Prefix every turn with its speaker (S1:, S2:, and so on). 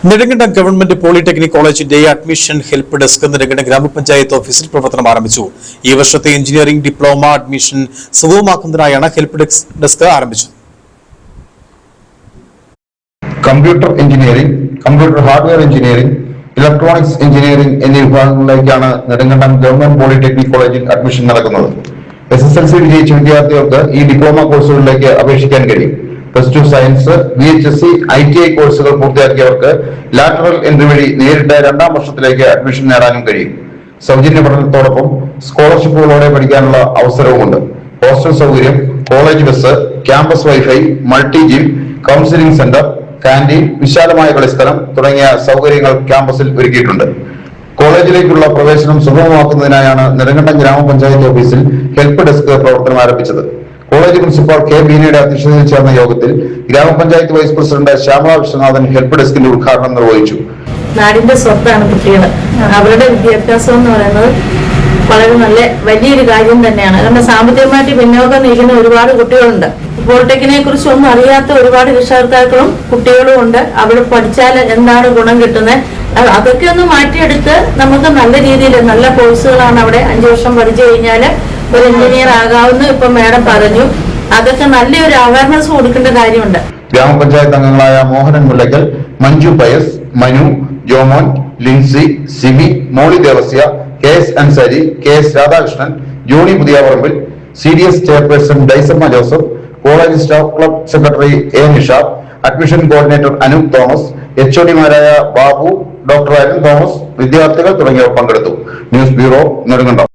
S1: Nedumkandam government polytechnic കോളേജിന്റെ admission help desk Nedumkandam ഗ്രാമപഞ്ചായത്ത് ഓഫീസിൽ പ്രവർത്തനം ആരംഭിച്ചു. ഈ വർഷത്തെ എഞ്ചിനീയറിംഗ് ഡിപ്ലോമ അഡ്മിഷൻ സുഗമമാക്കുന്നതിനായാണ് ഹെൽപ്പ് ഡെസ്ക് ആരംഭിച്ചത്.
S2: Computer engineering, computer hardware engineering, electronics engineering എന്നീ വിഭാഗങ്ങളിലേക്കാണ് നെടുങ്കണ്ടം ഗവൺമെന്റ് പോളിടെക്നിക് കോളേജിൽ അഡ്മിഷൻ നടക്കുന്നത്. SSLC വിജയിച്ച വിദ്യാർത്ഥികൾക്ക് ഈ ഡിപ്ലോമ കോഴ്സുകളിലേക്ക് അപേക്ഷിക്കാൻ കഴിയും. +2 സയൻസ്, VHSC, ITI കോഴ്സുകൾ പൂർത്തിയാക്കിയവർക്ക് ലാറ്ററൽ എൻട്രി വഴി നേരിട്ട് 2ാം വർഷത്തിലേക്ക് അഡ്മിഷൻ നേടാനും കഴിയും. സൗജന്യ പഠനത്തോടൊപ്പം സ്കോളർഷിപ്പുകളോടെ പഠിക്കാനുള്ള അവസരവുമുണ്ട്. ഹോസ്റ്റൽ സൗകര്യം, college bus, campus wifi, multi gym, counselling centre, canteen, വിശാലമായ കളിസ്ഥലം തുടങ്ങിയ സൗകര്യങ്ങൾ ക്യാമ്പസിൽ ഒരുക്കിയിട്ടുണ്ട്. കോളേജിലേക്കുള്ള പ്രവേശനം സുഗമമാക്കുന്നതിനായാണ് നെടുങ്കണ്ടം ഗ്രാമപഞ്ചായത്ത് ഓഫീസിൽ ഹെൽപ്പ് ഡെസ്ക് പ്രവർത്തനം ആരംഭിച്ചത്. College principal K. ബീനയുടെ അധ്യക്ഷതയിൽ ചേർന്ന യോഗത്തിൽ ഗ്രാമപഞ്ചായത്ത് vice president Shyamala Viswanathan help ഡെസ്കിന്റെ ഉദ്ഘാടനം നിർവഹിച്ചു.
S3: നാടിന്റെ സ്വത്താണ് കുട്ടികൾ. അവരുടെ വിദ്യാഭ്യാസം എന്ന് പറയുന്നത് വളരെ വലിയൊരു കാര്യം തന്നെയാണ്. കാരണം സാമ്പത്തികമായിട്ട് പിന്നോക്കം നിൽക്കുന്ന ഒരുപാട് കുട്ടികളുണ്ട്. പോളിടെക്നിക്കിനെ കുറിച്ച് ഒന്നും അറിയാത്ത ഒരുപാട് രക്ഷകർത്താക്കളും കുട്ടികളും ഉണ്ട്. അവിടെ പഠിച്ചാൽ എന്താണ് ഗുണം കിട്ടുന്നത്, അതൊക്കെ ഒന്ന് മാറ്റിയെടുത്ത് നമുക്ക് നല്ല രീതിയിൽ നല്ല കോഴ്സുകളാണ് അവിടെ. 5 വർഷം പഠിച്ചു കഴിഞ്ഞാൽ ഒരു എഞ്ചിനീയർ ആകാവുന്ന ഇപ്പൊ മാഡം പറഞ്ഞു. അതൊക്കെ നല്ലൊരു അവയർനെസ് കൊടുക്കേണ്ട കാര്യമുണ്ട്.
S2: ഗ്രാമപഞ്ചായത്ത് അംഗങ്ങളായ Mohanan Mullakkal, Manju Pius, Manu, Jomon, Lincy, Simi, Molly Devasya, KS Ansari, KS Radhakrishnan, Johnny Puthiyaparambil, CDS chairperson Daisamma Joseph, college staff club secretary A. Nishad, admission coordinator Anoop Thomas, HOD മാരായ ബാബു, ഡോക്ടർ അരുൺ തോമസ്, വിദ്യാർത്ഥികൾ തുടങ്ങിയവർ പങ്കെടുത്തു. News bureau, Nedumkandam.